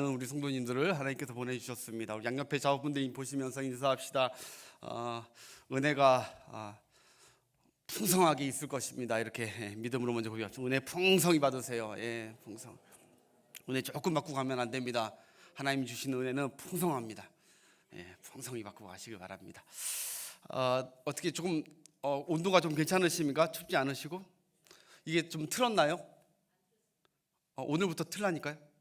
우리 성도님들을 하나님께서 보내주셨습니다. 우리 양옆에 자녀분들 보시면서 인사합시다. 은혜가 풍성하게 있을 것입니다. 이렇게 믿음으로 먼저 고백합시다. 은혜 풍성히 받으세요. 예, 풍성. 은혜 조금 받고 가면 안 됩니다. 하나님 주신 은혜는 풍성합니다. 예, 풍성히 받고 가시길 바랍니다. 어떻게 조금 온도가 좀 괜찮으십니까? 춥지 않으시고? 이게 좀 틀었나요? 오늘부터 틀라니까요.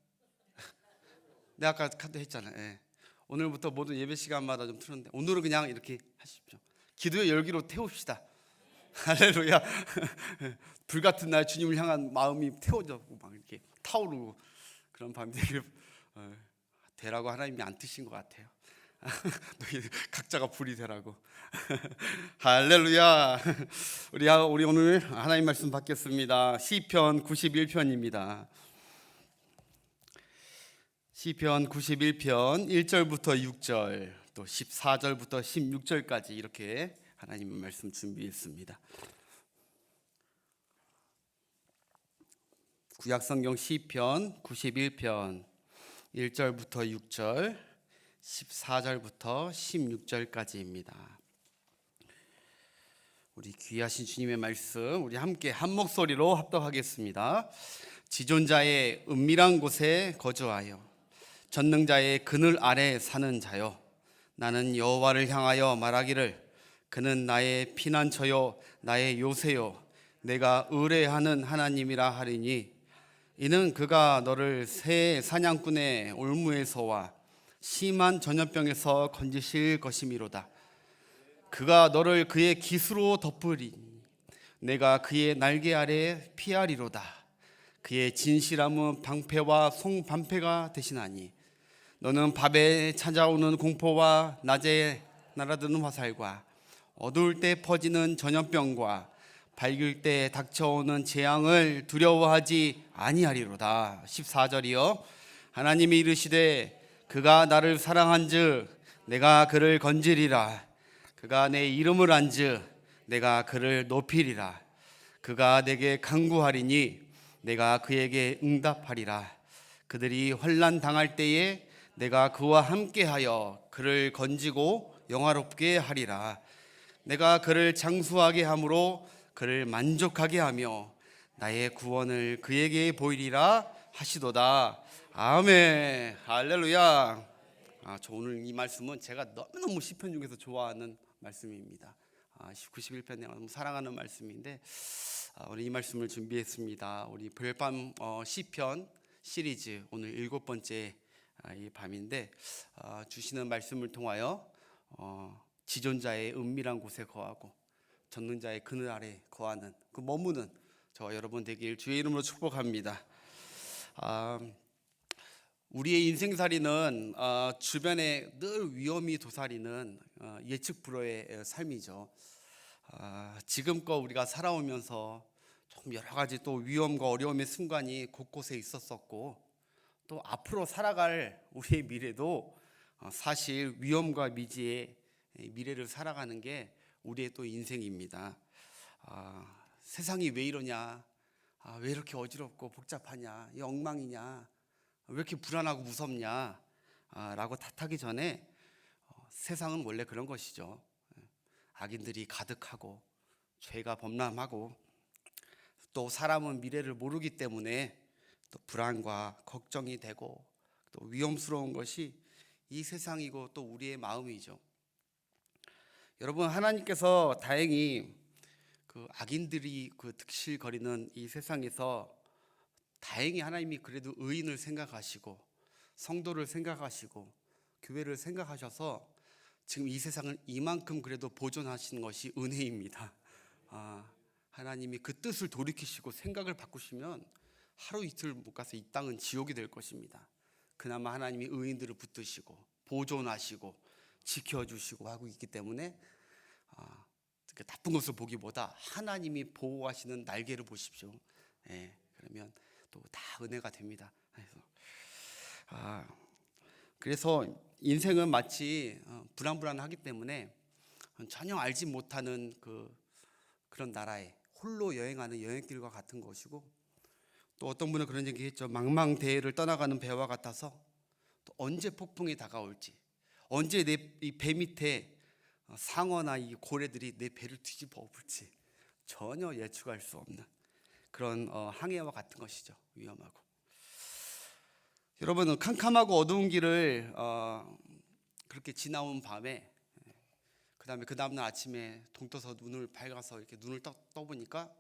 내가 아까 카드 했잖아요. 예. 오늘부터 모든 예배 시간마다 좀 틀었는데 오늘은 그냥 이렇게 하십시오. 기도의 열기로 태웁시다. 할렐루야. 불 같은 날 주님을 향한 마음이 태워져고 막 이렇게 타오르고 그런 밤이 되길 되라고 하나님이 안 뜨신 것 같아요. 너희 각자가 불이 되라고. 할렐루야. 우리 오늘 하나님 말씀 받겠습니다. 시편 91편입니다. 시편 91편 1절부터 6절 또 14절부터 16절까지 이렇게 하나님의 말씀 준비했습니다. 구약성경 시편 91편 1절부터 6절 14절부터 16절까지입니다. 우리 귀하신 주님의 말씀 우리 함께 한 목소리로 합독하겠습니다. 지존자의 은밀한 곳에 거주하여 전능자의 그늘 아래 사는 자여, 나는 여호와를 향하여 말하기를 그는 나의 피난처요 나의 요새요 내가 의뢰하는 하나님이라 하리니, 이는 그가 너를 새 사냥꾼의 올무에서와 심한 전염병에서 건지실 것이미로다. 그가 너를 그의 깃으로 덮으리니 내가 그의 날개 아래 피하리로다. 그의 진실함은 방패와 송방패가 되시나니, 너는 밤에 찾아오는 공포와 낮에 날아드는 화살과 어두울 때 퍼지는 전염병과 밝을 때 닥쳐오는 재앙을 두려워하지 아니하리로다. 14절이요. 하나님이 이르시되 그가 나를 사랑한즉 내가 그를 건지리라. 그가 내 이름을 안즉 내가 그를 높이리라. 그가 내게 간구하리니 내가 그에게 응답하리라. 그들이 환난 당할 때에 내가 그와 함께하여 그를 건지고 영화롭게 하리라. 내가 그를 장수하게 함으로 그를 만족하게 하며 나의 구원을 그에게 보이리라 하시도다. 아멘. 할렐루야. 저 오늘 이 말씀은 제가 너무너무 시편 중에서 좋아하는 말씀입니다. 91편 내가 너무 사랑하는 말씀인데 오늘 이 말씀을 준비했습니다. 우리 별밤 시편 시리즈 오늘 7번째 이 밤인데 주시는 말씀을 통하여 지존자의 은밀한 곳에 거하고 전능자의 그늘 아래 거하는 그 머무는 저와 여러분 되길 주의 이름으로 축복합니다. 우리의 인생살이는 주변에 늘 위험이 도사리는 예측 불허의 삶이죠. 지금껏 우리가 살아오면서 좀 여러 가지 또 위험과 어려움의 순간이 곳곳에 있었었고, 또 앞으로 살아갈 우리의 미래도 사실 위험과 미지의 미래를 살아가는 게 우리의 또 인생입니다. 세상이 왜 이러냐, 왜 이렇게 어지럽고 복잡하냐, 이 엉망이냐, 왜 이렇게 불안하고 무섭냐 라고 탓하기 전에 세상은 원래 그런 것이죠. 악인들이 가득하고 죄가 범람하고 또 사람은 미래를 모르기 때문에 또 불안과 걱정이 되고 또 위험스러운 것이 이 세상이고 또 우리의 마음이죠. 여러분, 하나님께서 다행히 그 악인들이 그 득실거리는 이 세상에서 다행히 하나님이 그래도 의인을 생각하시고 성도를 생각하시고 교회를 생각하셔서 지금 이 세상을 이만큼 그래도 보존하시는 것이 은혜입니다. 하나님이 그 뜻을 돌이키시고 생각을 바꾸시면 하루 이틀 못 가서 이 땅은 지옥이 될 것입니다. 그나마 하나님이 의인들을 붙드시고 보존하시고 지켜주시고 하고 있기 때문에 나쁜 것을 보기보다 하나님이 보호하시는 날개를 보십시오. 그러면 또 다 은혜가 됩니다. 그래서 인생은 마치 불안불안하기 때문에 전혀 알지 못하는 그런 나라에 홀로 여행하는 여행길과 같은 것이고, 또 어떤 분은 그런 얘기 했죠. 망망대해를 떠나가는 배와 같아서 또 언제 폭풍이 다가올지, 언제 내 이 배 밑에 상어나 이 고래들이 내 배를 뒤집어 엎을지 전혀 예측할 수 없는 그런 항해와 같은 것이죠. 위험하고. 여러분은 캄캄하고 어두운 길을 그렇게 지나온 밤에, 그다음에 그 다음날 아침에 동떠서 눈을 밝아서 이렇게 눈을 떠보니까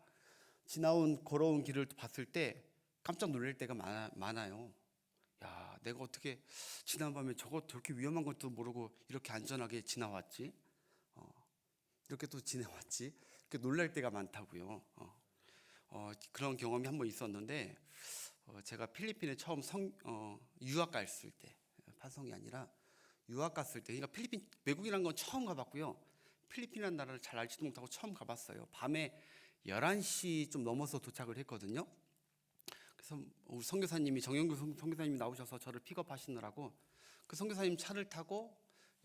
지나온 걸어온 길을 봤을 때 깜짝 놀랄 때가 많아요. 야, 내가 어떻게 지난밤에 저렇게 위험한 것도 모르고 이렇게 안전하게 지나왔지? 이렇게 또 지내왔지? 이렇게 놀랄 때가 많다고요. 그런 경험이 한 번 있었는데, 제가 필리핀에 처음 유학 갔을 때, 파송이 아니라 유학 갔을 때, 그러니까 필리핀 외국이라는 건 처음 가봤고요. 필리핀이라는 나라를 잘 알지도 못하고 처음 가봤어요. 밤에 11시 좀 넘어서 도착을 했거든요. 그래서 우리 선교사님이, 정영규 선교사님이 나오셔서 저를 픽업하시느라고 그 선교사님 차를 타고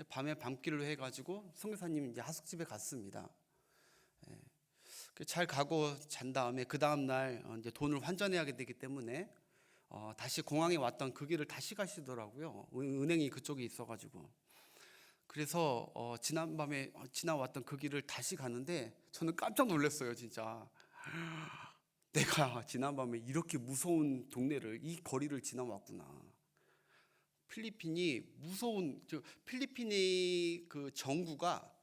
밤에 밤길로 해가지고 선교사님이 이제 하숙집에 갔습니다. 잘 가고 잔 다음에 그 다음 날 이제 돈을 환전해야 되기 때문에 다시 공항에 왔던 그 길을 다시 가시더라고요. 은행이 그쪽에 있어가지고. 그래서 지난밤에 지나왔던 그 길을 다시 가는데 저는 깜짝 놀랐어요, 진짜. 내가 지난밤에 이렇게 무서운 동네를, 이 거리를 지나왔구나. 필리핀이 무서운, 필리핀의 그 전구가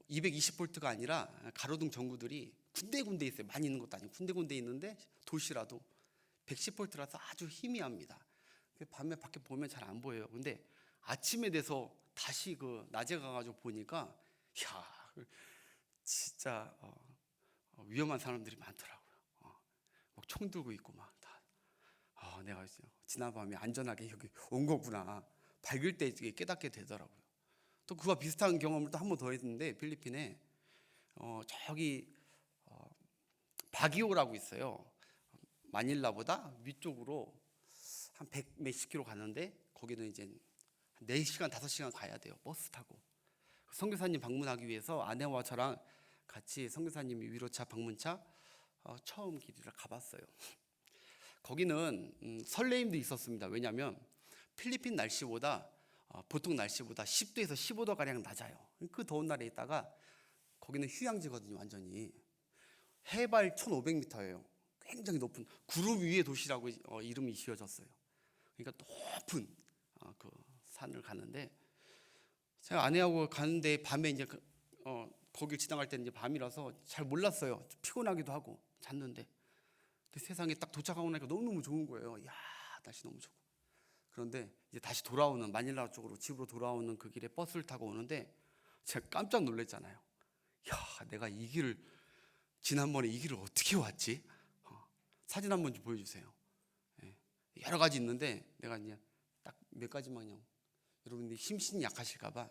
220볼트가 아니라 가로등 전구들이 군데군데 있어요. 많이 있는 것도 아니고 군데군데 있는데 도시라도 110볼트라서 아주 희미합니다. 밤에 밖에 보면 잘 안 보여요. 근데 아침에 돼서 다시 그 낮에 가가지고 보니까 야, 진짜 위험한 사람들이 많더라고요. 막 총 들고 있고 막 다. 내가 지난밤에 안전하게 여기 온 거구나. 밝을 때 깨닫게 되더라고요. 또 그와 비슷한 경험을 또 한 번 더 했는데 필리핀에 저기 바기오라고 있어요. 마닐라보다 위쪽으로 한 100 몇십 킬로 가는데 거기는 이제 4시간 5시간 가야 돼요. 버스 타고. 선교사님 방문하기 위해서 아내와 저랑 같이 선교사님이 위로차 방문차 처음 길을 가봤어요. 거기는 설레임도 있었습니다. 왜냐하면 필리핀 날씨보다 보통 날씨보다 10도에서 15도 가량 낮아요. 그 더운 날에 있다가 거기는 휴양지거든요. 완전히 해발 1,500m예요. 굉장히 높은 구름 위의 도시라고 이름이 지어졌어요. 그러니까 높은 그 산을 가는데 제가 아내하고 가는데 밤에 이제 거길 지나갈 때는 이제 밤이라서 잘 몰랐어요. 피곤하기도 하고 잤는데 근데 세상에 딱 도착하고 나니까 너무너무 좋은 거예요. 야, 날씨 너무 좋고. 그런데 이제 다시 돌아오는 마닐라 쪽으로 집으로 돌아오는 그 길에 버스를 타고 오는데 제가 깜짝 놀랐잖아요. 야, 내가 이 길을 지난번에 이 길을 어떻게 왔지? 사진 한번 좀 보여주세요. 여러 가지 있는데 내가 이제 딱 몇 가지만요. 여러분들이 심신이 약하실까봐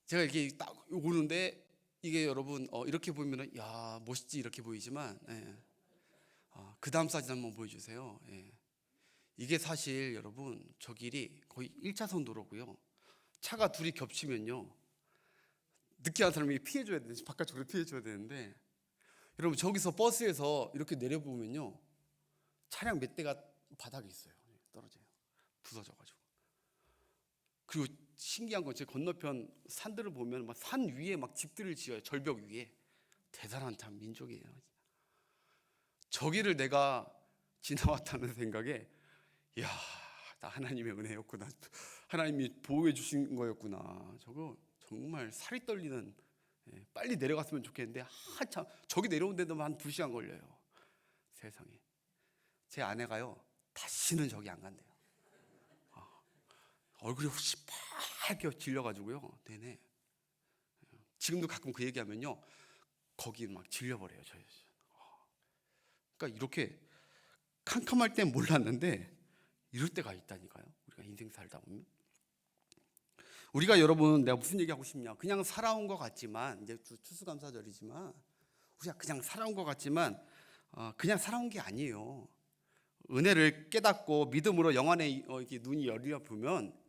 제가 이렇게 딱 오는데 이게 여러분 이렇게 보면은 야 멋있지 이렇게 보이지만 그 다음 사진 한번 보여주세요. 이게 사실 여러분 저 길이 거의 1차선 도로고요. 차가 둘이 겹치면요 늦게 간 사람이 피해줘야 되는데 바깥쪽으로 피해줘야 되는데 여러분 저기서 버스에서 이렇게 내려보면요 차량 몇 대가 바닥에 있어요. 떨어져요. 부서져가지고. 그리고 신기한 건 제 건너편 산들을 보면 막 산 위에 막 집들을 지어요. 절벽 위에. 대단한 참 민족이에요. 저기를 내가 지나왔다는 생각에 야, 나 하나님의 은혜였구나. 하나님이 보호해 주신 거였구나. 저거 정말 살이 떨리는 빨리 내려갔으면 좋겠는데 한참 저기 내려온 데도 한 2시간 걸려요. 세상에. 제 아내가요. 다시는 저기 안 간대요. 얼굴이 혹시 빨개 질려가지고요. 네네. 지금도 가끔 그 얘기하면요. 거기 막 질려버려요. 저희. 그러니까 이렇게 캄캄할 땐 몰랐는데 이럴 때가 있다니까요. 우리가 인생 살다 보면. 우리가 여러분 내가 무슨 얘기하고 싶냐. 그냥 살아온 것 같지만 이제 추수감사절이지만 우리가 그냥 살아온 것 같지만 그냥 살아온 게 아니에요. 은혜를 깨닫고 믿음으로 영안에 이렇게 눈이 열려 보면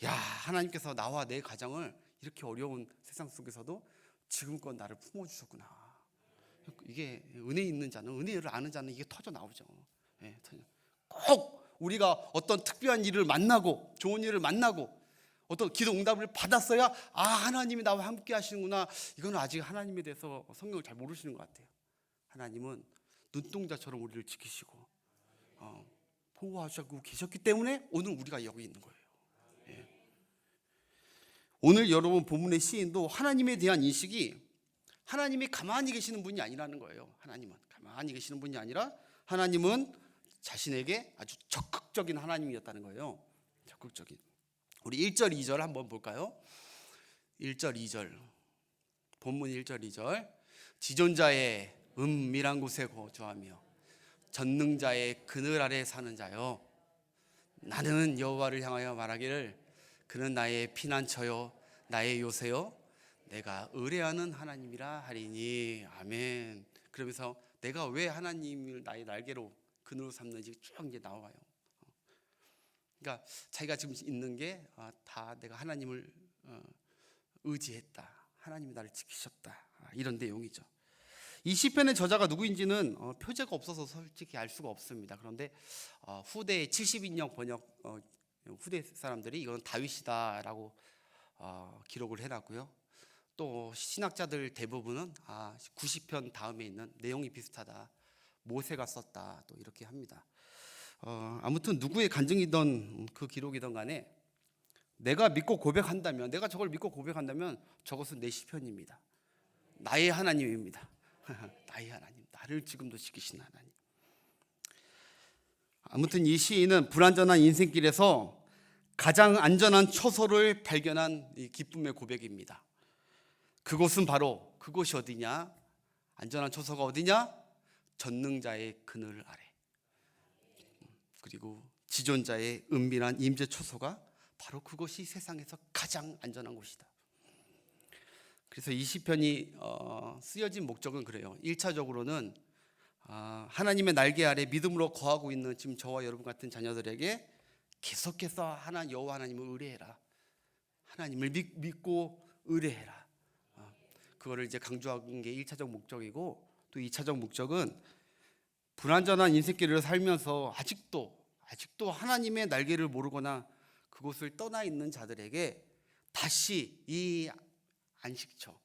야 하나님께서 나와 내 가정을 이렇게 어려운 세상 속에서도 지금껏 나를 품어주셨구나. 이게 은혜 있는 자는 은혜를 아는 자는 이게 터져 나오죠. 꼭 우리가 어떤 특별한 일을 만나고 좋은 일을 만나고 어떤 기도 응답을 받았어야 하나님이 나와 함께 하시는구나. 이건 아직 하나님에 대해서 성경을 잘 모르시는 것 같아요. 하나님은 눈동자처럼 우리를 지키시고 보호하시고 계셨기 때문에 오늘 우리가 여기 있는 거예요. 예. 오늘 여러분 본문의 시인도 하나님에 대한 인식이 하나님이 가만히 계시는 분이 아니라는 거예요. 하나님은 가만히 계시는 분이 아니라 하나님은 자신에게 아주 적극적인 하나님이었다는 거예요. 적극적인. 우리 1절 2절 한번 볼까요? 1절 2절 본문 1절 2절 지존자의 은밀한 곳에 거주하며 전능자의 그늘 아래 사는 자여 나는 여호와를 향하여 말하기를 그는 나의 피난처요 나의 요새요 내가 의뢰하는 하나님이라 하리니. 아멘. 그러면서 내가 왜 하나님을 나의 날개로 그늘로 삼는지 쭉 이제 나와요. 그러니까 자기가 지금 있는 게 다 내가 하나님을 의지했다. 하나님이 나를 지키셨다. 이런 내용이죠. 이 시편의 저자가 누구인지는 표제가 없어서 솔직히 알 수가 없습니다. 그런데 후대 70인역 번역 후대 사람들이 이건 다윗이다라고 기록을 해놨고요. 또 신학자들 대부분은 90편 다음에 있는 내용이 비슷하다. 모세가 썼다. 또 이렇게 합니다. 아무튼 누구의 간증이든 그 기록이든 간에 내가 믿고 고백한다면, 내가 저걸 믿고 고백한다면 저것은 내 시편입니다. 나의 하나님입니다. 나의 하나님, 나를 지금도 지키시는 하나님. 아무튼 이 시인은 불안전한 인생길에서 가장 안전한 초소를 발견한 이 기쁨의 고백입니다. 그곳은 바로 그곳이 어디냐? 안전한 초소가 어디냐? 전능자의 그늘 아래. 그리고 지존자의 은밀한 임재 초소가 바로 그것이 세상에서 가장 안전한 곳이다. 그래서 이 시편이 쓰여진 목적은 그래요. 1차적으로는 하나님의 날개 아래 믿음으로 거하고 있는 지금 저와 여러분 같은 자녀들에게 계속해서 여호와 하나님을 의뢰해라. 하나님을 믿고 의뢰해라. 그거를 이제 강조한 게 1차적 목적이고, 또 2차적 목적은 불안전한 인생길을 살면서 아직도 하나님의 날개를 모르거나 그곳을 떠나 있는 자들에게 다시 이 안식처,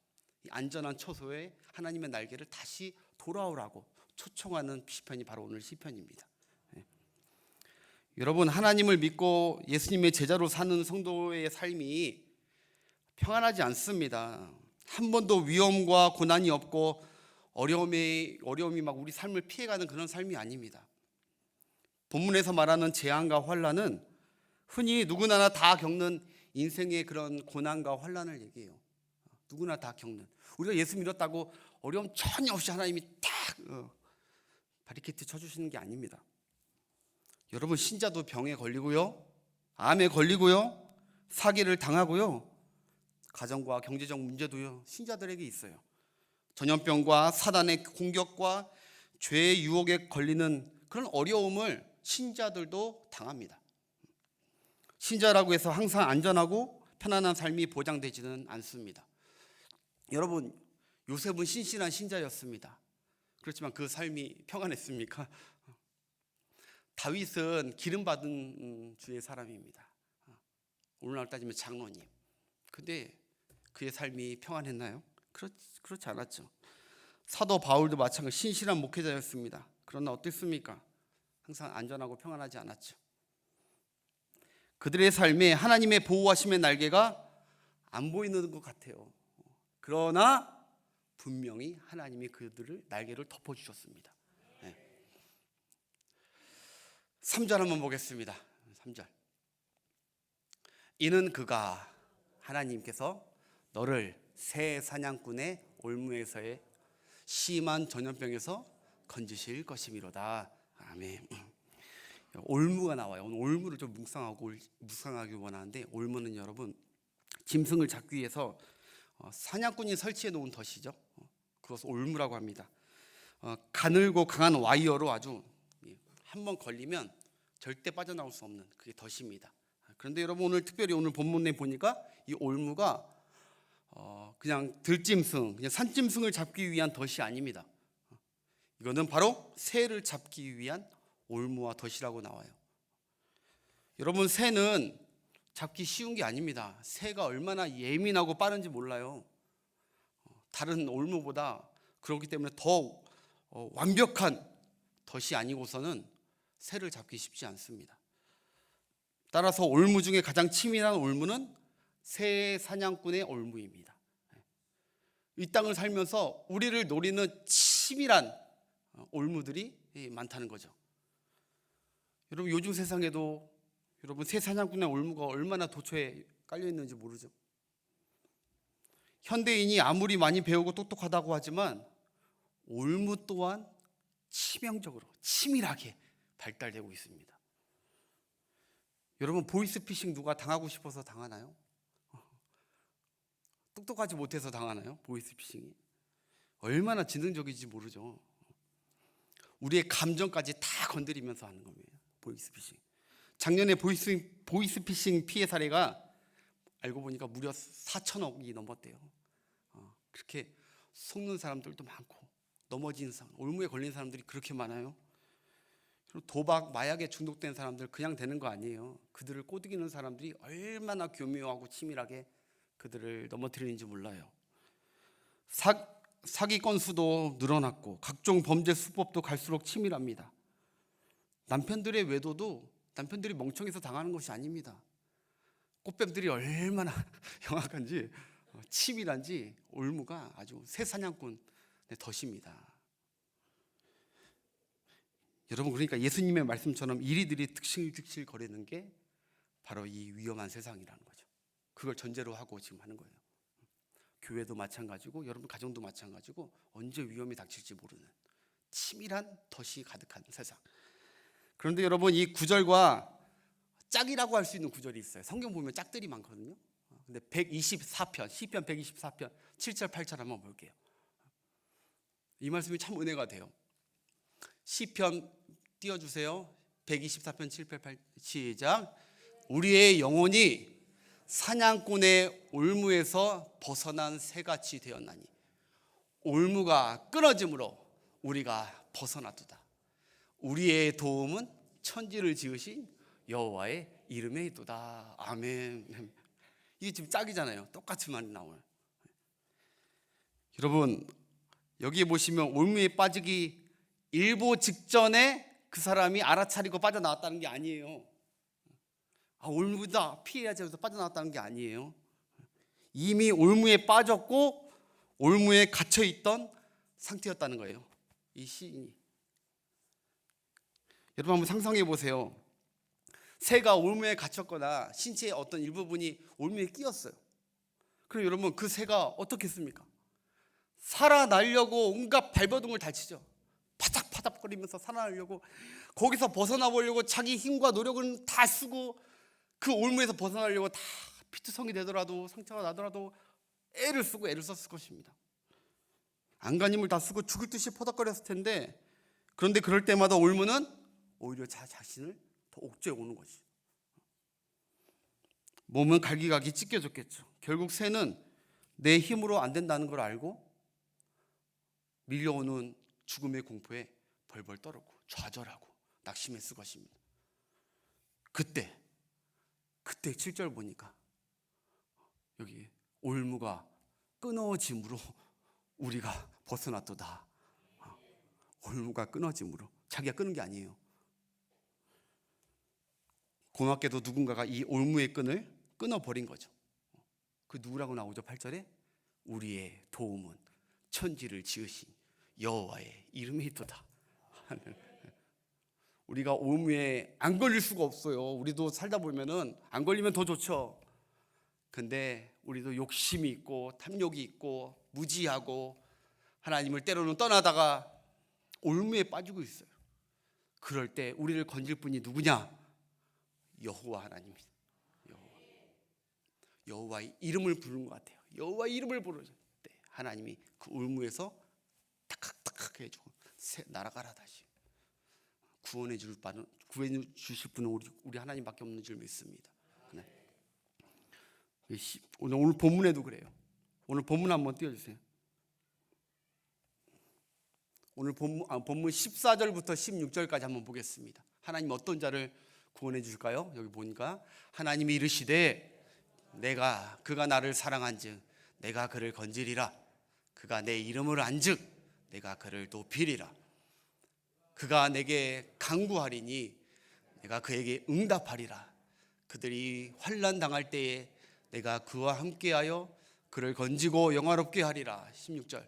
이 안전한 처소에 하나님의 날개를 다시 돌아오라고 초청하는 시편이 바로 오늘 시편입니다. 여러분, 하나님을 믿고 예수님의 제자로 사는 성도의 삶이 평안하지 않습니다. 한 번도 위험과 고난이 없고 어려움이 막 우리 삶을 피해가는 그런 삶이 아닙니다. 본문에서 말하는 재앙과 환난은 흔히 누구나 다 겪는 인생의 그런 고난과 환난을 얘기해요. 누구나 다 겪는. 우리가 예수 믿었다고 어려움 전혀 없이 하나님이 딱 바리케이트 쳐주시는 게 아닙니다. 여러분, 신자도 병에 걸리고요, 암에 걸리고요, 사기를 당하고요, 가정과 경제적 문제도요 신자들에게 있어요. 전염병과 사단의 공격과 죄의 유혹에 걸리는 그런 어려움을 신자들도 당합니다. 신자라고 해서 항상 안전하고 편안한 삶이 보장되지는 않습니다. 여러분, 요셉은 신실한 신자였습니다. 그렇지만 그 삶이 평안했습니까? 다윗은 기름받은 주의 사람입니다. 오늘날 따지면 장로님. 근데 그의 삶이 평안했나요? 그렇지 않았죠. 사도 바울도 마찬가지 신실한 목회자였습니다. 그러나 어땠습니까? 항상 안전하고 평안하지 않았죠. 그들의 삶에 하나님의 보호하심의 날개가 안 보이는 것 같아요. 그러나 분명히 하나님이 그들을 날개를 덮어주셨습니다. 3절 한번 보겠습니다. 3절. 이는 그가 하나님께서 너를 새 사냥꾼의 올무에서의 심한 전염병에서 건지실 것이미로다. 아멘. 올무가 나와요. 오늘 올무를 좀 묵상하기 원하는데, 올무는 여러분 짐승을 잡기 위해서 사냥꾼이 설치해 놓은 덫이죠. 그것을 올무라고 합니다. 가늘고 강한 와이어로 아주 한번 걸리면 절대 빠져나올 수 없는 그게 덫입니다. 그런데 여러분, 특별히 오늘 본문에 보니까 이 올무가 그냥 들짐승, 그냥 산짐승을 잡기 위한 덫이 아닙니다. 이거는 바로 새를 잡기 위한 올무와 덫이라고 나와요. 여러분, 새는 잡기 쉬운 게 아닙니다. 새가 얼마나 예민하고 빠른지 몰라요. 다른 올무보다. 그렇기 때문에 더 완벽한 덫이 아니고서는 새를 잡기 쉽지 않습니다. 따라서 올무 중에 가장 치밀한 올무는 새 사냥꾼의 올무입니다. 이 땅을 살면서 우리를 노리는 치밀한 올무들이 많다는 거죠. 여러분, 요즘 세상에도 여러분 새 사냥꾼의 올무가 얼마나 도처에 깔려 있는지 모르죠. 현대인이 아무리 많이 배우고 똑똑하다고 하지만 올무 또한 치명적으로 치밀하게 발달되고 있습니다. 여러분, 보이스피싱 누가 당하고 싶어서 당하나요? 똑똑하지 못해서 당하나요? 보이스피싱이 얼마나 지능적인지 모르죠. 우리의 감정까지 다 건드리면서 하는 겁니다. 보이스피싱. 작년에 보이스피싱 피해 사례가 알고 보니까 무려 4천억이 넘었대요. 그렇게 속는 사람들도 많고 넘어진 사람, 올무에 걸린 사람들이 그렇게 많아요. 도박, 마약에 중독된 사람들 그냥 되는 거 아니에요. 그들을 꼬드기는 사람들이 얼마나 교묘하고 치밀하게 그들을 넘어뜨리는지 몰라요. 사기 건수도 늘어났고 각종 범죄 수법도 갈수록 치밀합니다. 남편들의 외도도 남편들이 멍청해서 당하는 것이 아닙니다. 꽃뱀들이 얼마나 영악한지 치밀한지 올무가 아주 새 사냥꾼의 덫입니다. 여러분, 그러니까 예수님의 말씀처럼 이리들이 득실득실 거리는 게 바로 이 위험한 세상이라는 거죠. 그걸 전제로 하고 지금 하는 거예요. 교회도 마찬가지고 여러분 가정도 마찬가지고 언제 위험이 닥칠지 모르는 치밀한 덫이 가득한 세상. 그런데 여러분, 이 구절과 짝이라고 할 수 있는 구절이 있어요. 성경 보면 짝들이 많거든요. 근데 124편, 시편 124편 7절 8절 한번 볼게요. 이 말씀이 참 은혜가 돼요. 시편 띄워주세요. 124편 7, 8 시작. 우리의 영혼이 사냥꾼의 올무에서 벗어난 새같이 되었나니 올무가 끊어짐으로 우리가 벗어나도다. 우리의 도움은 천지를 지으신 여호와의 이름에 있도다. 아멘. 이게 지금 짝이잖아요. 똑같은 말이 나오는. 여러분, 여기에 보시면 올무에 빠지기 일보 직전에 그 사람이 알아차리고 빠져나왔다는 게 아니에요. 올무다 피해야지 해서 빠져나왔다는 게 아니에요. 이미 올무에 빠졌고 올무에 갇혀있던 상태였다는 거예요, 이 시인이. 여러분, 한번 상상해 보세요. 새가 올무에 갇혔거나 신체의 어떤 일부분이 올무에 끼었어요. 그럼 여러분, 그 새가 어떻게 했습니까? 살아나려고 온갖 발버둥을 다 치죠. 파닥파닥거리면서 살아나려고, 거기서 벗어나 보려고 자기 힘과 노력을 다 쓰고 그 올무에서 벗어나려고 다 피투성이 되더라도 상처가 나더라도 애를 썼을 것입니다. 안간힘을 다 쓰고 죽을 듯이 포닥거렸을 텐데, 그런데 그럴 때마다 올무는 오히려 자신을 더 옥죄어 오는 거지. 몸은 갈기갈기 찢겨졌겠죠. 결국 새는 내 힘으로 안 된다는 걸 알고 밀려오는 죽음의 공포에 벌벌 떨고 좌절하고 낙심했을 것입니다. 그때 7절 보니까 여기 올무가 끊어짐으로 우리가 벗어났도다. 올무가 끊어짐으로, 자기가 끊은 게 아니에요. 고맙게도 누군가가 이 올무의 끈을 끊어버린 거죠. 그 누구라고 나오죠? 8절에 우리의 도움은 천지를 지으신 여호와의 이름에 있도다. 우리가 올무에 안 걸릴 수가 없어요. 우리도 살다 보면은 안 걸리면 더 좋죠. 근데 우리도 욕심이 있고 탐욕이 있고 무지하고 하나님을 때로는 떠나다가 올무에 빠지고 있어요. 그럴 때 우리를 건질 분이 누구냐? 여호와 하나님입니다. 여호와의 이름을 부르는 것 같아요. 여호와의 이름을 부를 때 하나님이 그 올무에서 탁탁탁 해주고 날아가라 다시 구원해 주실 분은 우리 하나님밖에 없는 줄 믿습니다. 네. 오늘 본문에도 그래요. 오늘 본문 한번 띄워주세요. 오늘 본문 14절부터 16절까지 한번 보겠습니다. 하나님 어떤 자를 구원해 주실까요? 여기 보니까 하나님이 이르시되 그가 나를 사랑한즉 내가 그를 건지리라. 그가 내 이름을 안즉 내가 그를 높이리라. 그가 내게 간구하리니 내가 그에게 응답하리라. 그들이 환난 당할 때에 내가 그와 함께하여 그를 건지고 영화롭게 하리라. 16절.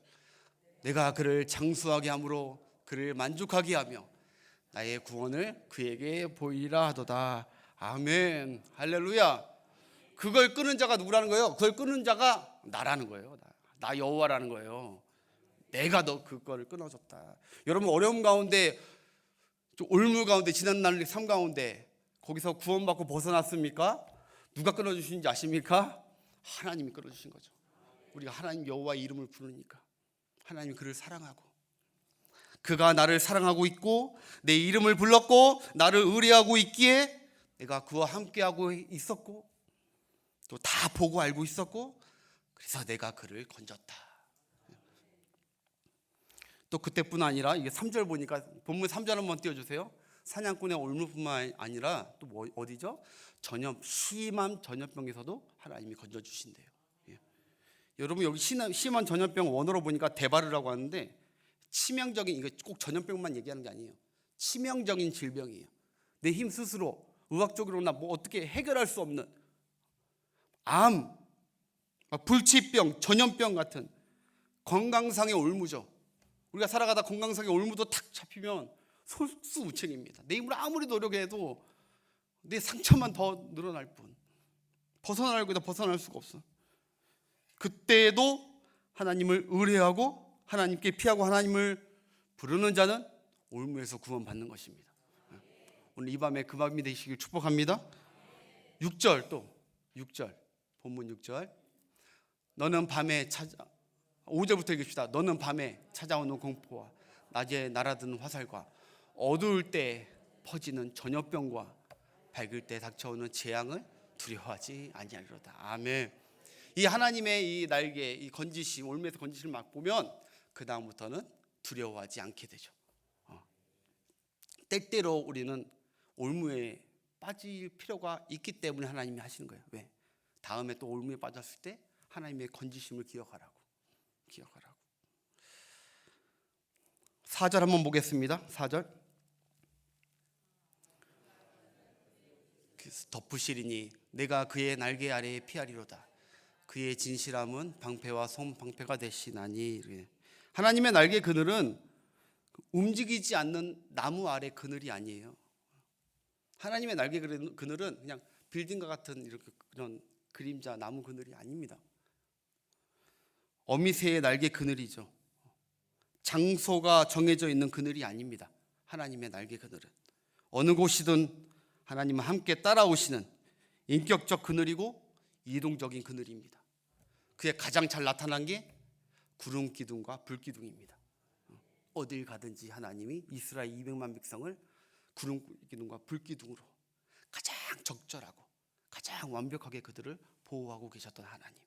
내가 그를 장수하게 함으로 그를 만족하게 하며 나의 구원을 그에게 보이리라 하도다. 아멘. 할렐루야. 그걸 끄는 자가 누구라는 거예요? 그걸 끄는 자가 나라는 거예요. 나 여호와라는 거예요. 내가 너 그거를 끊어줬다. 여러분 어려움 가운데, 좀 올무 가운데, 지난날 삶 가운데 거기서 구원받고 벗어났습니까? 누가 끊어주신지 아십니까? 하나님이 끊어주신 거죠. 우리가 하나님 여호와의 이름을 부르니까 하나님이 그를 사랑하고, 그가 나를 사랑하고 있고 내 이름을 불렀고 나를 의뢰하고 있기에 내가 그와 함께하고 있었고 또 다 보고 알고 있었고 그래서 내가 그를 건졌다. 또 그때뿐 아니라 이게 3절 보니까 본문 3절 한번 띄워주세요. 사냥꾼의 올무뿐만 아니라 또 어디죠? 심한 전염병에서도 하나님이 건져주신대요. 예. 여러분 여기 심한 전염병 원어로 보니까 데바르라고 하는데 치명적인, 이거 꼭 전염병만 얘기하는 게 아니에요. 치명적인 질병이에요. 내 힘 스스로 의학적으로나 뭐 어떻게 해결할 수 없는 암, 불치병, 전염병 같은 건강상의 올무죠. 우리가 살아가다 건강상의 올무도 탁 잡히면 솔수무책입니다. 내 힘으로 아무리 노력해도 내 상처만 더 늘어날 뿐, 벗어나려고 해도 벗어날 수가 없어. 그때에도 하나님을 의뢰하고 하나님께 피하고 하나님을 부르는 자는 올무에서 구원받는 것입니다. 오늘 이 밤에 그 밤이 되시길 축복합니다. 6절, 또 6절, 본문 6절. 너는 밤에 5절부터 읽읍시다. 너는 밤에 찾아오는 공포와 낮에 날아드는 화살과 어두울 때 퍼지는 전염병과 밝을 때 닥쳐오는 재앙을 두려워하지 아니하리로다. 아멘. 이 하나님의 이 날개, 이 건지심, 올무에서 건지심을 막 보면 그 다음부터는 두려워하지 않게 되죠. 때때로 우리는 올무에 빠질 필요가 있기 때문에 하나님이 하시는 거예요. 왜? 다음에 또 올무에 빠졌을 때 하나님의 건지심을 기억하라고. 4절 한번 보겠습니다. 4절. 덮으시리니 내가 그의 날개 아래에 피하리로다. 그의 진실함은 방패와 손방패가 되시나니. 하나님의 날개 그늘은 움직이지 않는 나무 아래 그늘이 아니에요. 하나님의 날개 그늘은 그냥 빌딩과 같은 이렇게 그런 그림자 나무 그늘이 아닙니다. 어미새의 날개 그늘이죠. 장소가 정해져 있는 그늘이 아닙니다. 하나님의 날개 그늘은 어느 곳이든 하나님은 함께 따라오시는 인격적 그늘이고 이동적인 그늘입니다. 그게 가장 잘 나타난 게 구름 기둥과 불 기둥입니다. 어딜 가든지 하나님이 이스라엘 200만 백성을 구름 기둥과 불 기둥으로 가장 적절하고 가장 완벽하게 그들을 보호하고 계셨던 하나님.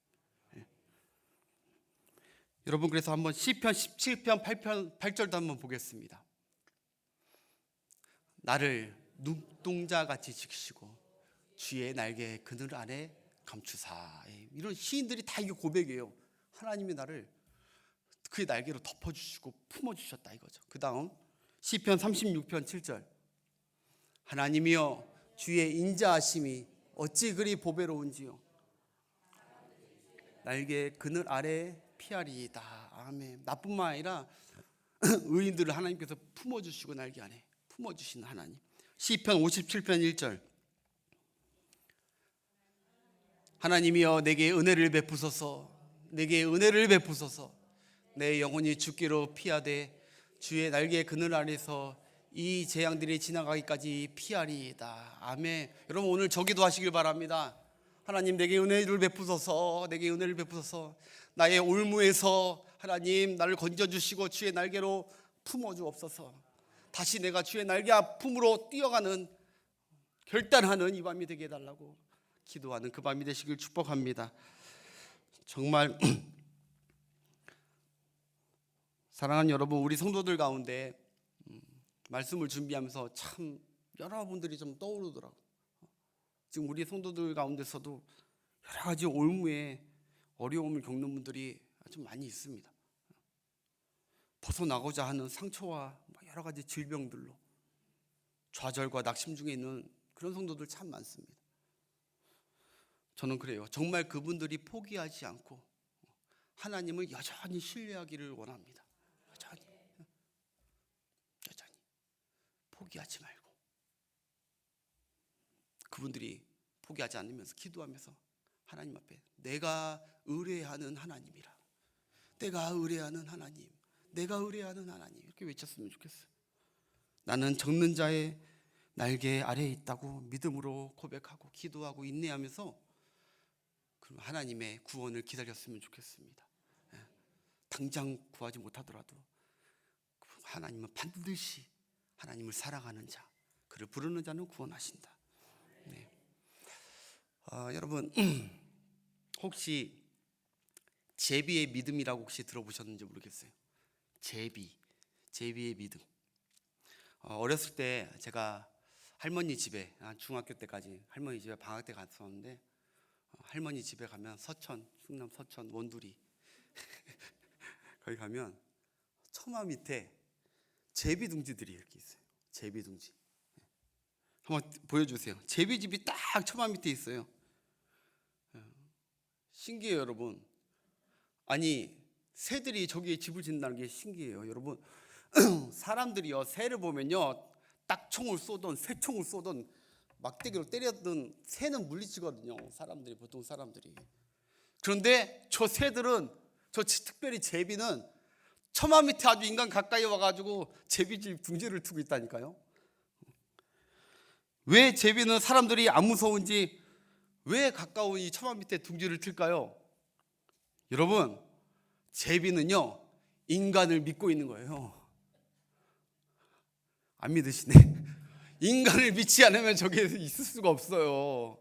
여러분 그래서 한번 시편 17편 8절도 한번 보겠습니다. 나를 눈동자같이 지키시고 주의 날개 그늘 안에 감추사. 이런 시인들이 다 이게 고백이에요. 하나님이 나를 그의 날개로 덮어주시고 품어주셨다 이거죠. 그 다음 시편 36편 7절. 하나님이여 주의 인자하심이 어찌 그리 보배로운지요. 날개 그늘 아래 피하리이다. 아멘. 나뿐만 아니라 의인들을 하나님께서 품어주시고 날개 안에 품어주신 하나님. 시편 57편 1절. 하나님이여 내게 은혜를 베푸소서. 내게 은혜를 베푸소서. 내 영혼이 죽기로 피하되 주의 날개 그늘 아래서 이 재앙들이 지나가기까지 피하리이다. 아멘. 여러분 오늘 저기도 하시길 바랍니다. 하나님 내게 은혜를 베푸소서. 내게 은혜를 베푸소서. 나의 올무에서 하나님 나를 건져주시고 주의 날개로 품어주옵소서. 다시 내가 주의 날개 품으로 뛰어가는 결단하는 이 밤이 되게 해달라고 기도하는 그 밤이 되시길 축복합니다. 정말 사랑하는 여러분, 우리 성도들 가운데 말씀을 준비하면서 참 여러분들이 좀 떠오르더라고요. 지금 우리 성도들 가운데서도 여러 가지 올무에 어려움을 겪는 분들이 좀 많이 있습니다. 벗어나고자 하는 상처와 여러 가지 질병들로 좌절과 낙심 중에 있는 그런 성도들 참 많습니다. 저는 그래요. 정말 그분들이 포기하지 않고 하나님을 여전히 신뢰하기를 원합니다. 여전히 포기하지 말고, 그분들이 포기하지 않으면서 기도하면서 하나님 앞에 내가 의뢰하는 하나님이라, 내가 의뢰하는 하나님, 내가 의뢰하는 하나님, 이렇게 외쳤으면 좋겠어요. 나는 적는 자의 날개 아래에 있다고 믿음으로 고백하고 기도하고 인내하면서 하나님의 구원을 기다렸으면 좋겠습니다. 당장 구하지 못하더라도 하나님은 반드시 하나님을 사랑하는 자, 그를 부르는 자는 구원하신다. 네. 여러분 혹시 제비의 믿음이라고 혹시 들어보셨는지 모르겠어요. 제비의 믿음. 어렸을 때 제가 할머니 집에, 중학교 때까지 할머니 집에 방학 때 갔었는데, 할머니 집에 가면 서천, 충남 서천 원두리 거기 가면 처마 밑에 제비둥지들이 이렇게 있어요. 제비둥지. 한번 보여주세요. 제비집이 딱 처마 밑에 있어요. 신기해요, 여러분. 아니, 새들이 저기에 집을 짓는다는 게 신기해요, 여러분. 사람들이요, 새를 보면요, 딱총을 쏘던 새총을 쏘던 막대기로 때렸던 새는 물리치거든요, 사람들이, 보통 사람들이. 그런데 저 새들은, 특별히 제비는 처마 밑에 아주 인간 가까이 와가지고 제비집 둥지를 트고 있다니까요. 왜 제비는 사람들이 안 무서운지, 왜 가까운 이 처마 밑에 둥지를 틀까요? 여러분, 제비는요, 인간을 믿고 있는 거예요. 안 믿으시네. 인간을 믿지 않으면 저기에 있을 수가 없어요.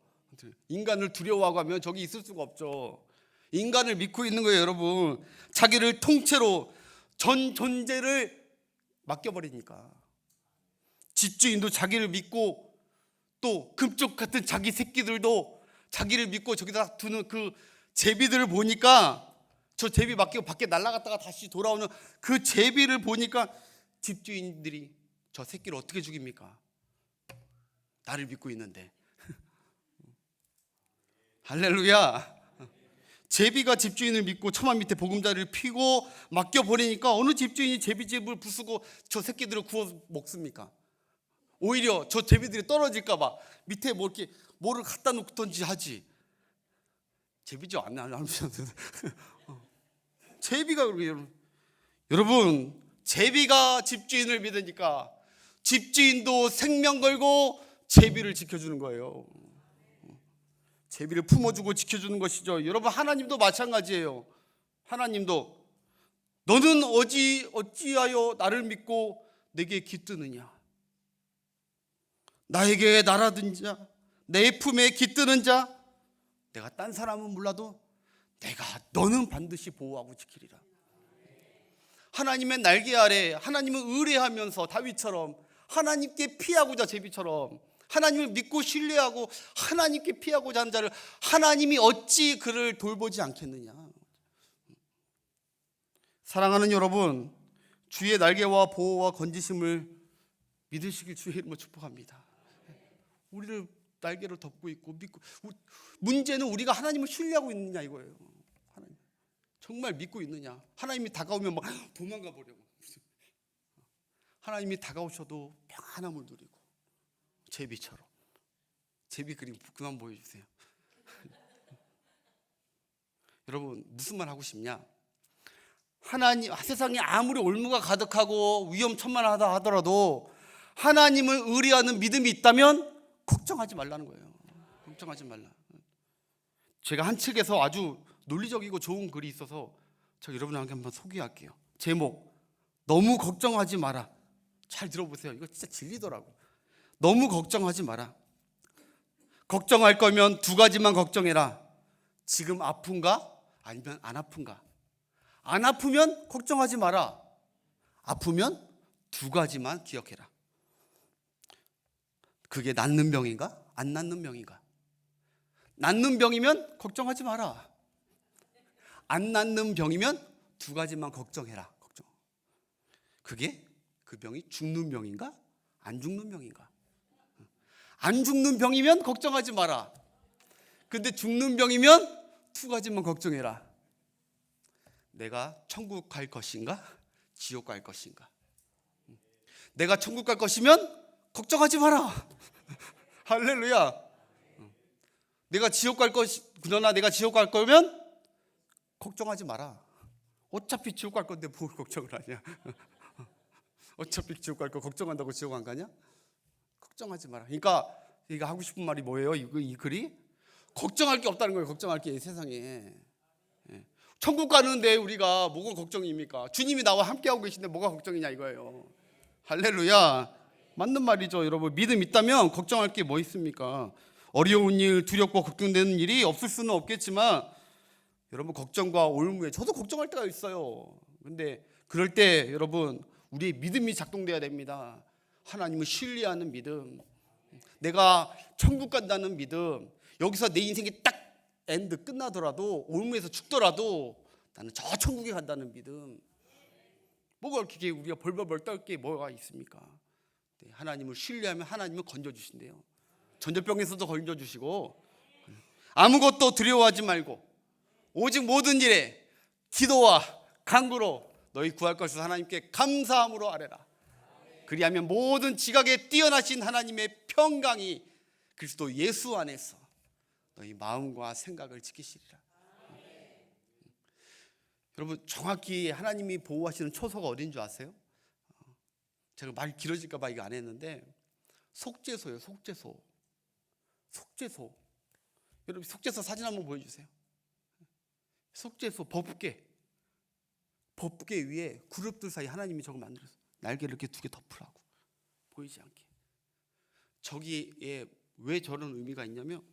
인간을 두려워하고 하면 저기 있을 수가 없죠. 인간을 믿고 있는 거예요, 여러분. 자기를 통째로 전 존재를 맡겨버리니까. 집주인도 자기를 믿고, 또 금쪽 같은 자기 새끼들도 자기를 믿고 저기다 두는 그 제비들을 보니까, 저 제비 맡기고 밖에 날아갔다가 다시 돌아오는 그 제비를 보니까 집주인들이 저 새끼를 어떻게 죽입니까? 나를 믿고 있는데. 할렐루야. 제비가 집주인을 믿고 처마 밑에 보금자리를 피고 맡겨버리니까 어느 집주인이 제비집을 부수고 저 새끼들을 구워 먹습니까? 오히려 저 제비들이 떨어질까 봐 밑에 뭐 이렇게 뭐를 갖다 놓던지 하지. 제비집 안 하면서 제비가 그러게. 여러분, 제비가 집주인을 믿으니까 집주인도 생명 걸고 제비를 지켜주는 거예요. 제비를 품어주고 지켜주는 것이죠. 여러분, 하나님도 마찬가지예요. 하나님도 너는 어찌하여 나를 믿고 내게 깃드느냐? 나에게 날아든 자, 내 품에 깃드는 자, 내가 딴 사람은 몰라도 너는 반드시 보호하고 지키리라. 하나님의 날개 아래 하나님을 의뢰하면서 다윗처럼 하나님께 피하고자, 제비처럼 하나님을 믿고 신뢰하고 하나님께 피하고자 하는 자를 하나님이 어찌 그를 돌보지 않겠느냐. 사랑하는 여러분, 주의 날개와 보호와 건지심을 믿으시길 주의 이름으로 축복합니다. 우리를 날개로 덮고 있고 믿고, 문제는 우리가 하나님을 신뢰하고 있느냐 이거예요. 하나님 정말 믿고 있느냐. 하나님이 다가오면 막 도망가 버려고. 하나님이 다가오셔도 평안함을 누리고, 제비처럼. 제비 그림 그만 보여주세요. 여러분, 무슨 말 하고 싶냐? 하나님, 세상에 아무리 올무가 가득하고 위험천만하다 하더라도 하나님을 의뢰하는 믿음이 있다면 걱정하지 말라는 거예요. 걱정하지 말라. 제가 한 책에서 아주 논리적이고 좋은 글이 있어서 저 여러분에게 한번 소개할게요. 제목, 너무 걱정하지 마라. 잘 들어보세요. 이거 진짜 진리더라고. 너무 걱정하지 마라. 걱정할 거면 두 가지만 걱정해라. 지금 아픈가? 아니면 안 아픈가? 안 아프면 걱정하지 마라. 아프면 두 가지만 기억해라. 그게 낫는 병인가? 안 낫는 병인가? 낫는 병이면 걱정하지 마라. 안 낫는 병이면 두 가지만 걱정해라. 걱정. 그게 그 병이 죽는 병인가? 안 죽는 병인가? 안 죽는 병이면 걱정하지 마라. 근데 죽는 병이면 두 가지만 걱정해라. 내가 천국 갈 것인가? 지옥 갈 것인가? 내가 천국 갈 것이면 걱정하지 마라. 할렐루야. 내가 지옥 갈 것이, 그러나 내가 지옥 갈 거면 걱정하지 마라. 어차피 지옥 갈 건데 뭘 걱정을 하냐? 어차피 지옥 갈 거 걱정한다고 지옥 안 가냐? 걱정하지 마라. 그러니까 이거 하고 싶은 말이 뭐예요? 이 글이 걱정할 게 없다는 거예요. 걱정할 게 세상에. 천국 가는데 우리가 뭐가 걱정입니까? 주님이 나와 함께하고 계신데 뭐가 걱정이냐 이거예요. 할렐루야. 맞는 말이죠. 여러분 믿음 있다면 걱정할 게 뭐 있습니까? 어려운 일, 두렵고 걱정되는 일이 없을 수는 없겠지만 여러분 걱정과 올무에 저도 걱정할 때가 있어요. 근데 그럴 때 여러분 우리의 믿음이 작동돼야 됩니다. 하나님을 신뢰하는 믿음, 내가 천국 간다는 믿음. 여기서 내 인생이 딱 엔드 끝나더라도 올무에서 죽더라도 나는 저 천국에 간다는 믿음. 뭐가 이렇게 우리가 벌벌벌 떨 게 뭐가 있습니까? 네, 하나님을 신뢰하면 하나님은 건져주신대요. 전염병에서도 건져주시고 아무것도 두려워하지 말고 오직 모든 일에 기도와 간구로 너희 구할 것을 하나님께 감사함으로 아뢰라. 그리하면 모든 지각에 뛰어나신 하나님의 평강이 그리스도 예수 안에서 너희 마음과 생각을 지키시리라. 여러분 정확히 하나님이 보호하시는 초소가 어딘 줄 아세요? 제가 말이 길어질까 봐 이거 안 했는데 속죄소예요. 속죄소. 여러분 속죄소 사진 한번 보여주세요. 속죄소 법궤 위에 그룹들 사이 하나님이 저거 만들었어요. 날개를 이렇게 두 개 덮으라고 보이지 않게. 저기에 왜 저런 의미가 있냐면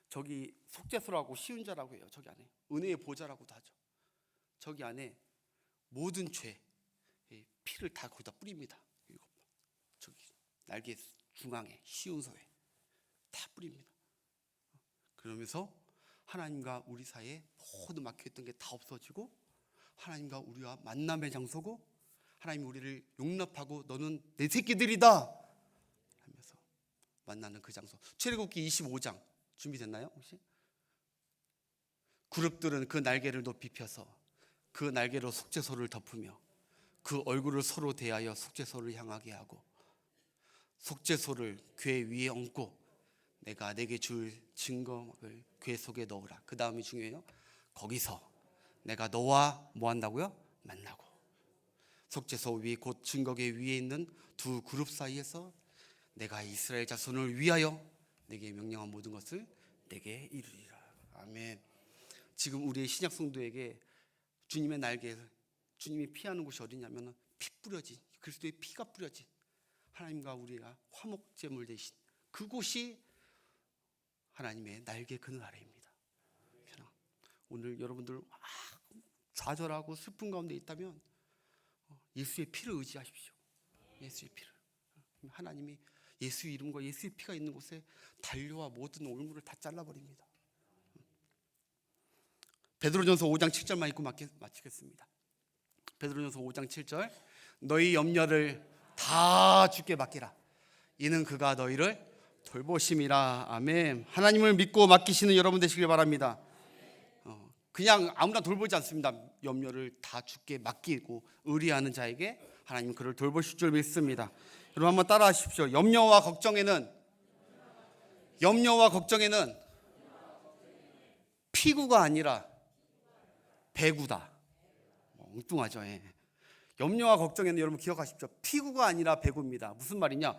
저기 속죄소라고 쉬운 자라고 해요. 저기 안에 은혜의 보좌라고도 하죠. 저기 안에 모든 죄 피를 다 거기다 뿌립니다. 저기 날개 중앙에 쉬운 소에 다 뿌립니다. 그러면서 하나님과 우리 사이에 모든 막혀있던 게 다 없어지고 하나님과 우리와 만남의 장소고 하나님이 우리를 용납하고 너는 내 새끼들이다 하면서 만나는 그 장소. 출애굽기 25장 준비됐나요 혹시? 그룹들은 그 날개를 높이 펴서 그 날개로 속죄소를 덮으며 그 얼굴을 서로 대하여 속죄소를 향하게 하고 속죄소를 궤 위에 얹고 내가 내게 줄 증거를 궤 속에 넣으라. 그 다음이 중요해요. 거기서 내가 너와 뭐 한다고요? 만나고 속죄소 위 곧 증거궤 위에 있는 두 그룹 사이에서 내가 이스라엘 자손을 위하여 내게 명령한 모든 것을 내게 이루리라. 아멘. 지금 우리의 신약 성도에게 주님의 날개, 주님이 피하는 곳이 어디냐면 피 뿌려진 그리스도의 피가 뿌려진 하나님과 우리가 화목제물 되신 그곳이 하나님의 날개 그늘 아래입니다. 오늘 여러분들 좌절하고 슬픈 가운데 있다면 예수의 피를 의지하십시오. 예수의 피를. 하나님이 예수의 이름과 예수의 피가 있는 곳에 달려와 모든 올무를 다 잘라버립니다. 베드로전서 5장 7절만 읽고 마치겠습니다. 베드로전서 5장 7절 너희 염려를 다 주께 맡기라. 이는 그가 너희를 돌보심이라. 아멘. 하나님을 믿고 맡기시는 여러분 되시길 바랍니다. 그냥 아무나 돌보지 않습니다. 염려를 다 주께 맡기고 의리하는 자에게 하나님은 그를 돌보실 줄 믿습니다. 여러분 한번 따라 하십시오. 염려와 걱정에는 피구가 아니라 배구다. 엉뚱하죠. 염려와 걱정에는 여러분 기억하십시오. 피구가 아니라 배구입니다. 무슨 말이냐?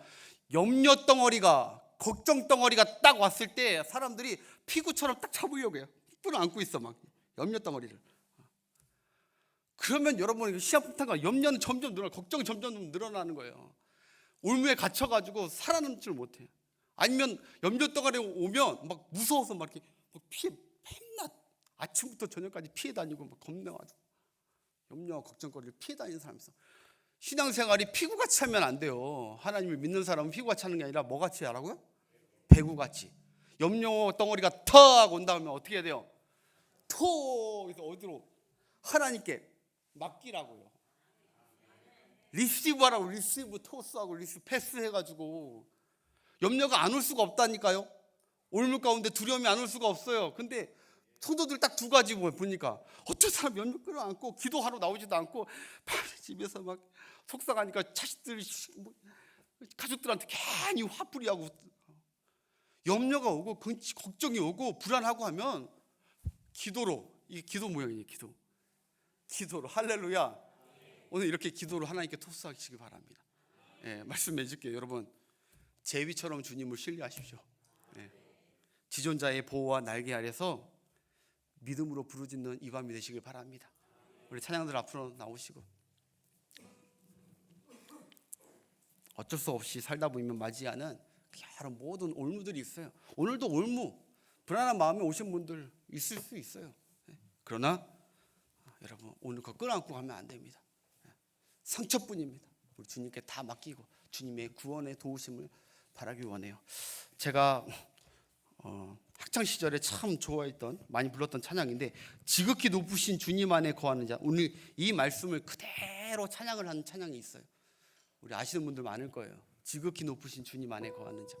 염려 덩어리가 걱정 덩어리가 딱 왔을 때 사람들이 피구처럼 딱 잡으려고 해요. 뿔을 안고 있어 막 염려 덩어리를. 그러면 여러분 시합부터가 염려는 점점 늘어나, 걱정이 점점 늘어나는 거예요. 올무에 갇혀가지고 살아남지를 못해요. 아니면 염려 덩어리 오면 막 무서워서 막 이렇게 피해 맨날 아침부터 저녁까지 피해 다니고 막 겁내가지고 염려와 걱정거리를 피해 다니는 사람이 있어. 신앙생활이 피구같이 하면 안 돼요. 하나님을 믿는 사람은 피구같이 하는 게 아니라 뭐같이 하라고요? 배구같이. 염료 덩어리가 턱 하고 온 다음에 어떻게 해야 돼요? 토! 그래서 어디로? 하나님께 맡기라고요. 리시브 하라고. 리시브 토스하고 리시브 패스 해가지고 염려가 안 올 수가 없다니까요. 올물 가운데 두려움이 안 올 수가 없어요. 근데 성도들 딱 두 가지 보니까 어떤 사람 염려 끌어안고 기도하러 나오지도 않고 집에서 막 속상하니까 자식들 가족들한테 괜히 화풀이하고 염려가 오고 걱정이 오고 불안하고 하면 기도로, 이게 기도 모양이에요. 기도로. 할렐루야. 오늘 이렇게 기도로 하나님께 토스하시기 바랍니다. 말씀해 줄게요. 여러분, 제위처럼 주님을 신뢰하십시오. 지존자의 보호와 날개 아래서 믿음으로 부르짖는 이 밤이 되시길 바랍니다. 우리 찬양들 앞으로 나오시고, 어쩔 수 없이 살다 보면 맞이하는 여러 모든 올무들이 있어요. 오늘도 올무, 불안한 마음에 오신 분들 있을 수 있어요. 그러나 여러분, 오늘 그거 끌어안고 가면 안 됩니다. 상처뿐입니다. 우리 주님께 다 맡기고 주님의 구원의 도우심을 바라기 원해요. 제가 학창 시절에 참 좋아했던, 많이 불렀던 찬양인데, 지극히 높으신 주님 안에 거하는 자. 오늘 이 말씀을 그대로 찬양을 하는 찬양이 있어요. 우리 아시는 분들 많을 거예요. 지극히 높으신 주님 안에 거하는 자.